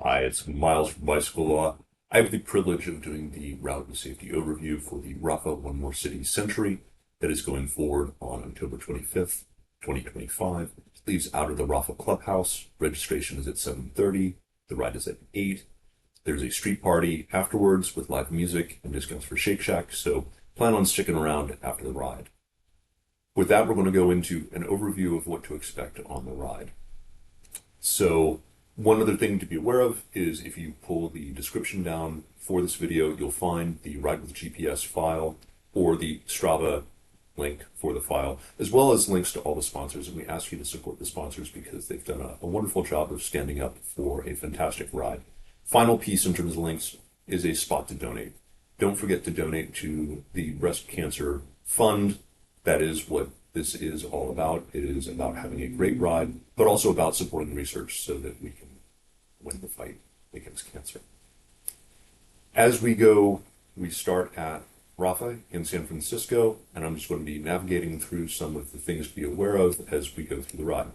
Hi, it's Miles from Bicycle Law. I have the privilege of doing the route and safety overview for the Rapha One More City Century that is going forward on October 25th, 2025. It leaves out of the Rapha clubhouse. Registration is at 7:30. The ride is at 8. There's a street party afterwards with live music and discounts for Shake Shack, so plan on sticking around after the ride. With that, we're going to go into an overview of what to expect on the ride. So one other thing to be aware of is if you pull the description down for this video, you'll find the Ride with GPS file or the Strava link for the file, as well as links to all the sponsors. And we ask you to support the sponsors because they've done a wonderful job of standing up for a fantastic ride. Final piece in terms of links is a spot to donate. Don't forget to donate to the Breast Cancer Fund. That is what this is all about. It is about having a great ride, but also about supporting research so that we can win the fight against cancer. As we go, we start at Rapha in San Francisco, and I'm just going to be navigating through some of the things to be aware of as we go through the ride.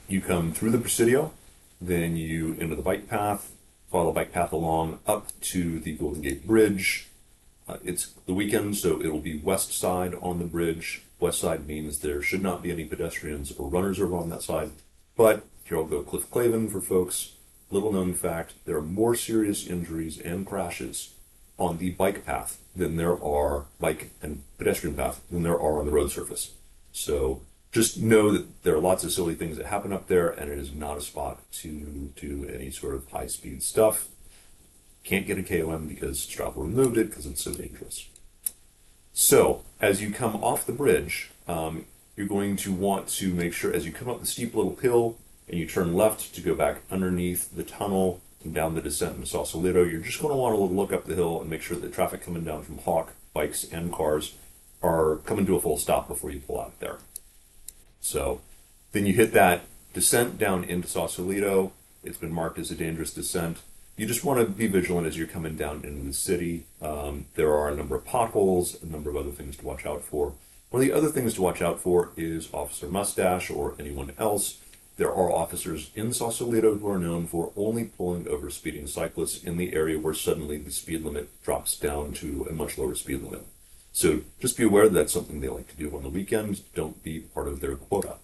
You come through the Presidio, then you enter the bike path, follow the bike path along up to the Golden Gate Bridge. It's the weekend, so it'll be west side on the bridge. West side means there should not be any pedestrians or runners over on that side. But here I'll go Cliff Clavin for folks. Little known fact, there are more serious injuries and crashes on the bike path than there are bike and pedestrian path than there are on the road surface. So just know that there are lots of silly things that happen up there, and it is not a spot to do any sort of high-speed stuff. Can't get a KOM because Strava removed it because it's so dangerous. So as you come off the bridge, you're going to want to make sure as you come up the steep little hill and you turn left to go back underneath the tunnel and down the descent in Sausalito, you're just going to want to look up the hill and make sure that traffic coming down from Hawk, bikes and cars, are coming to a full stop before you pull out there. So then you hit that descent down into Sausalito. It's been marked as a dangerous descent. You just want to be vigilant as you're coming down into the city. There are a number of potholes, a number of other things to watch out for. One of the other things to watch out for is Officer Mustache or anyone else. There are officers in Sausalito who are known for only pulling over speeding cyclists in the area where suddenly the speed limit drops down to a much lower speed limit. So just be aware that that's something they like to do on the weekends. Don't be part of their quota.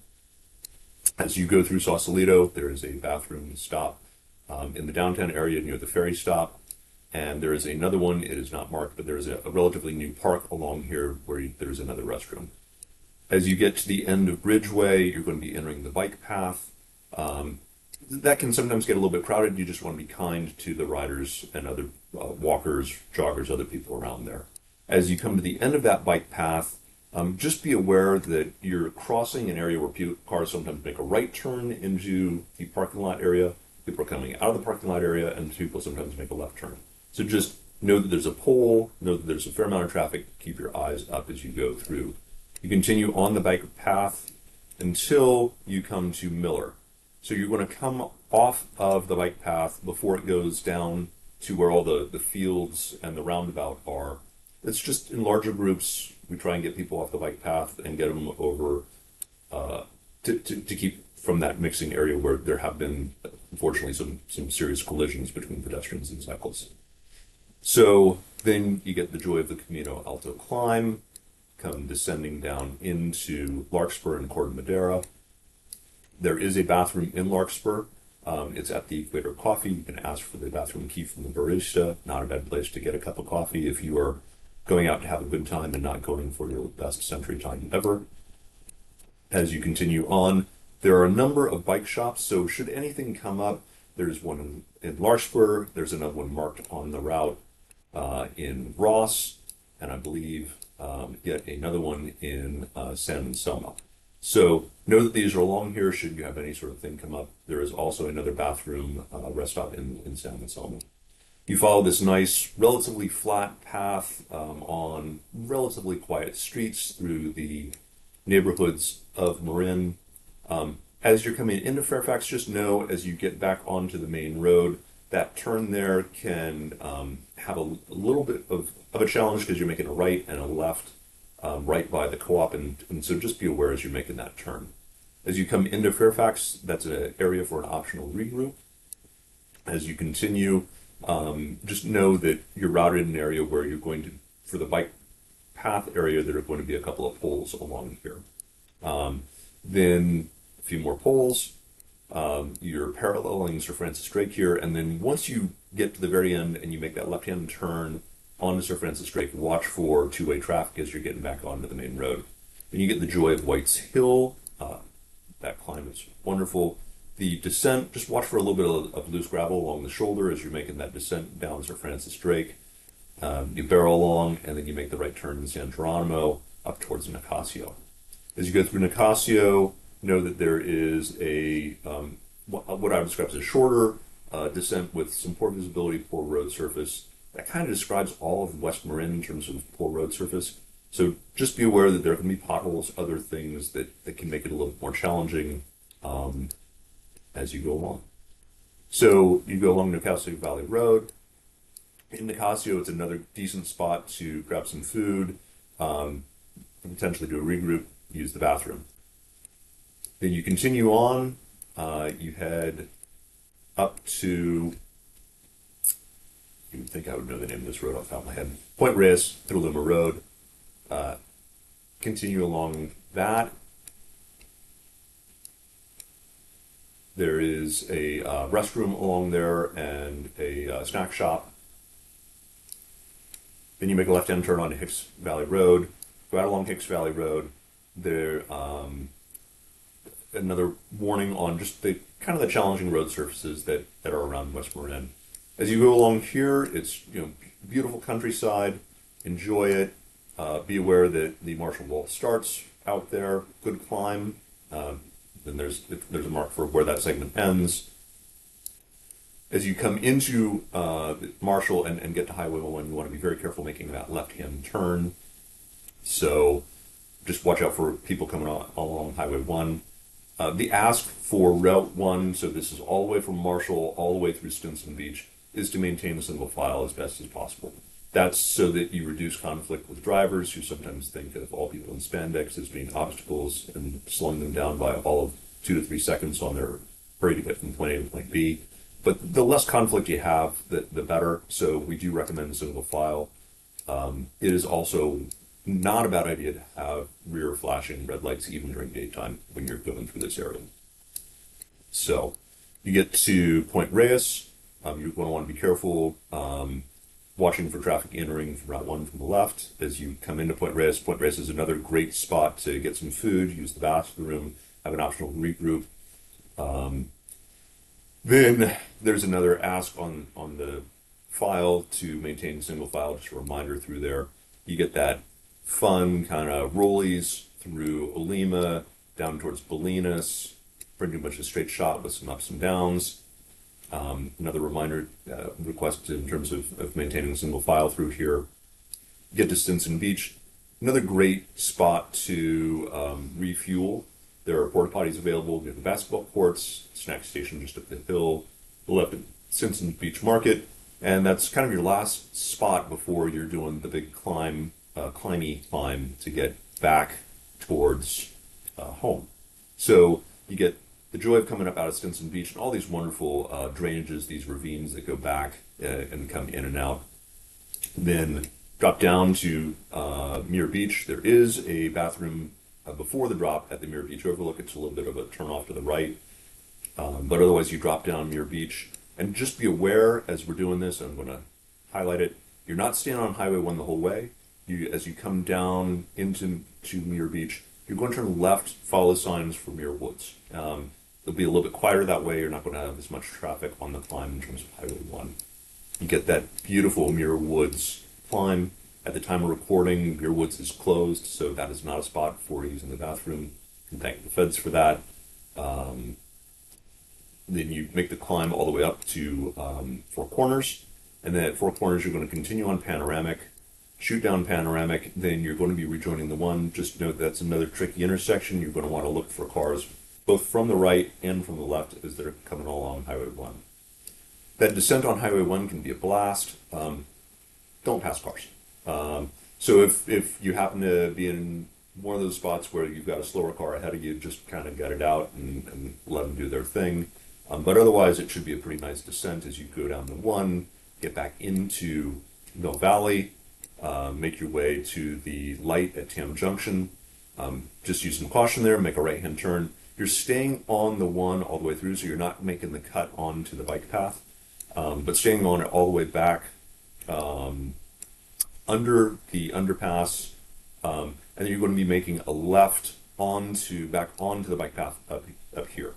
As you go through Sausalito, there is a bathroom stop in the downtown area near the ferry stop, and there is another one. It is not marked, but there is a relatively new park along here where there's another restroom. As you get to the end of Bridgeway, you're going to be entering the bike path. That can sometimes get a little bit crowded. You just want to be kind to the riders and other walkers, joggers, other people around there. As you come to the end of that bike path, just be aware that you're crossing an area where cars sometimes make a right turn into the parking lot area. People are coming out of the parking lot area, and people sometimes make a left turn. So just know that there's a pole, know that there's a fair amount of traffic. Keep your eyes up as you go through. You continue on the bike path until you come to Miller. So you're going to come off of the bike path before it goes down to where all the fields and the roundabout are. It's just in larger groups. We try and get people off the bike path and get them over to keep from that mixing area where there have been, unfortunately, some serious collisions between pedestrians and cyclists. So then you get the joy of the Camino Alto climb, come descending down into Larkspur and Corte Madera. There is a bathroom in Larkspur. It's at the Equator Coffee. You can ask for the bathroom key from the barista. Not a bad place to get a cup of coffee if you are going out to have a good time and not going for your best century time ever. As you continue on, there are a number of bike shops, so should anything come up, there's one in Larkspur, there's another one marked on the route in Ross, and I believe yet another one in San Anselmo. So know that these are along here should you have any sort of thing come up. There is also another bathroom rest stop in San Anselmo. You follow this nice, relatively flat path on relatively quiet streets through the neighborhoods of Marin. As you're coming into Fairfax, just know as you get back onto the main road, that turn there can have a little bit of a challenge because you're making a right and a left right by the co-op, and so just be aware as you're making that turn. As you come into Fairfax, that's an area for an optional regroup. As you continue, just know that you're routed in an area where you're going to, for the bike path area, there are going to be a couple of poles along here. Then a few more poles. You're paralleling Sir Francis Drake here, and then once you get to the very end and you make that left-hand turn onto Sir Francis Drake, watch for two-way traffic as you're getting back onto the main road. Then you get the joy of White's Hill. That climb is wonderful. The descent, just watch for a little bit of loose gravel along the shoulder as you're making that descent down Sir Francis Drake. You barrel along, and then you make the right turn in San Geronimo up towards Nicasio. As you go through Nicasio, know that there is a what I would describe as a shorter descent with some poor visibility, poor road surface. That kind of describes all of West Marin in terms of poor road surface. So just be aware that there can be potholes, other things that can make it a little more challenging as you go along. So you go along Nicasio Valley Road. In Nicasio, it's another decent spot to grab some food, potentially do a regroup, use the bathroom. Then you continue on, you head up to, you would think I would know the name of this road off the top of my head, Point Reyes, Luma Road. Continue along that. There is a restroom along there and a snack shop. Then you make a left-hand turn onto Hicks Valley Road. Go out along Hicks Valley Road. There, another warning on just the kind of the challenging road surfaces that are around West Marin. As you go along here, it's beautiful countryside. Enjoy it. Be aware that the Marshall Wall starts out there. Good climb. Then there's a mark for where that segment ends. As you come into Marshall and get to Highway 1, you want to be very careful making that left-hand turn. So just watch out for people coming along Highway 1. The ask for Route 1, so this is all the way from Marshall all the way through Stinson Beach, is to maintain a single file as best as possible. That's so that you reduce conflict with drivers who sometimes think of all people in spandex as being obstacles and slowing them down by all of 2 to 3 seconds on their hurry to get from point A to point B. But the less conflict you have, the better. So we do recommend single file. It is also not a bad idea to have rear flashing red lights even during daytime when you're going through this area. So you get to Point Reyes. You're going to want to be careful watching for traffic entering from Route 1 from the left. As you come into Point Reyes is another great spot to get some food, use the bathroom, have an optional regroup. Then there's another ask on the file to maintain single file, just a reminder through there. You get that fun kind of rollies through Olima, down towards Bolinas, pretty much a straight shot with some ups and downs. Another reminder, request in terms of maintaining single file through here. Get to Stinson Beach, another great spot to refuel. There are porta potties available near the basketball courts, snack station just up the hill, the left at Stinson Beach Market, and that's kind of your last spot before you're doing the big climb to get back towards home. So you get the joy of coming up out of Stinson Beach and all these wonderful drainages, these ravines that go back and come in and out. Then drop down to Muir Beach. There is a bathroom before the drop at the Muir Beach Overlook. It's a little bit of a turn off to the right. But otherwise, you drop down Muir Beach. And just be aware as we're doing this, I'm going to highlight it, you're not staying on Highway 1 the whole way. As you come down into Muir Beach, you're going to turn left, follow the signs for Muir Woods. It'll be a little bit quieter that way. You're not going to have as much traffic on the climb in terms of Highway 1. You get that beautiful Muir Woods climb. At the time of recording, Muir Woods is closed, so that is not a spot for using the bathroom. You can thank the feds for that. Then you make the climb all the way up to Four Corners, and then at Four Corners you're going to continue on Panoramic, shoot down Panoramic, then you're going to be rejoining the one. Just note that's another tricky intersection. You're going to want to look for cars both from the right and from the left as they're coming along Highway 1. That descent on Highway 1 can be a blast. Don't pass cars. So if you happen to be in one of those spots where you've got a slower car ahead of you, just kind of gut it out and let them do their thing. But otherwise, it should be a pretty nice descent as you go down the one, get back into Mill Valley, make your way to the light at Tam Junction. Just use some caution there, make a right-hand turn. You're staying on the one all the way through, so you're not making the cut onto the bike path, but staying on it all the way back under the underpass, and then you're going to be making a left back onto the bike path up here.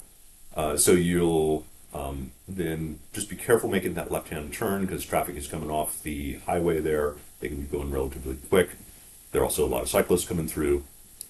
So you'll then just be careful making that left-hand turn because traffic is coming off the highway there. They can be going relatively quick. There are also a lot of cyclists coming through.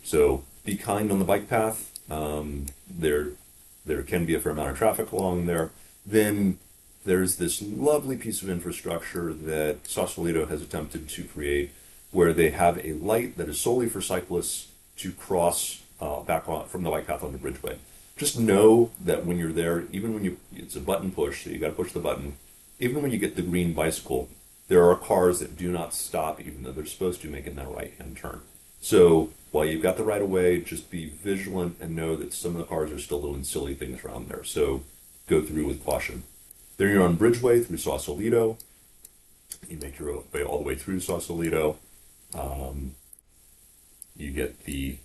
So be kind on the bike path. There can be a fair amount of traffic along there. Then there's this lovely piece of infrastructure that Sausalito has attempted to create where they have a light that is solely for cyclists to cross back on from the bike path onto Bridgeway. Just know that when you're there, even when it's a button push, so you got to push the button. Even when you get the green bicycle, there are cars that do not stop, even though they're supposed to, making that right-hand turn. So while you've got the right of way, just be vigilant and know that some of the cars are still doing silly things around there. So go through with caution. Then you're on Bridgeway through Sausalito. You make your way all the way through Sausalito. You get the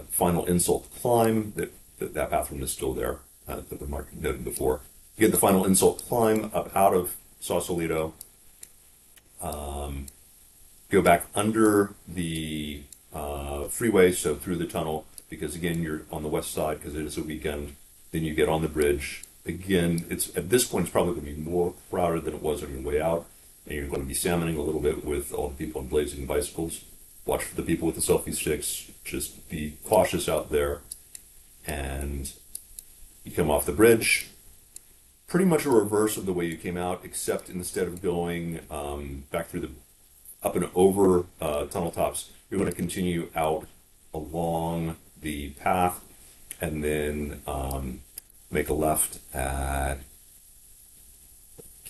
final insult climb that bathroom is still there that the Mark noted before. You get the final insult climb up out of Sausalito. Go back under the freeway, so through the tunnel, because again, you're on the west side because it is a weekend. Then you get on the bridge. Again, it's at this point, it's probably going to be more crowded than it was on your way out. And you're going to be salmoning a little bit with all the people on blazing bicycles. Watch for the people with the selfie sticks. Just be cautious out there. And you come off the bridge, pretty much a reverse of the way you came out, except instead of going back through the up and over tunnel tops, you're going to continue out along the path and then make a left at,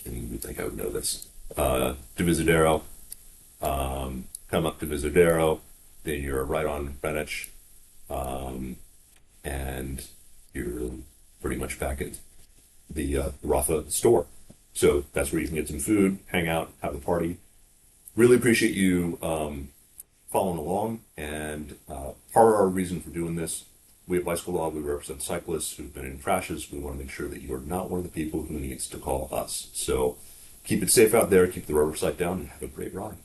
you think I would know this, Divisadero, come up to Divisadero, then you're right on Greenwich, and you're pretty much back at the Rapha store. So that's where you can get some food, hang out, have a party. Really appreciate you following along, and part of our reason for doing this, we at Bicycle Law, we represent cyclists who've been in crashes. We want to make sure that you are not one of the people who needs to call us. So keep it safe out there, keep the rubber side down, and have a great ride.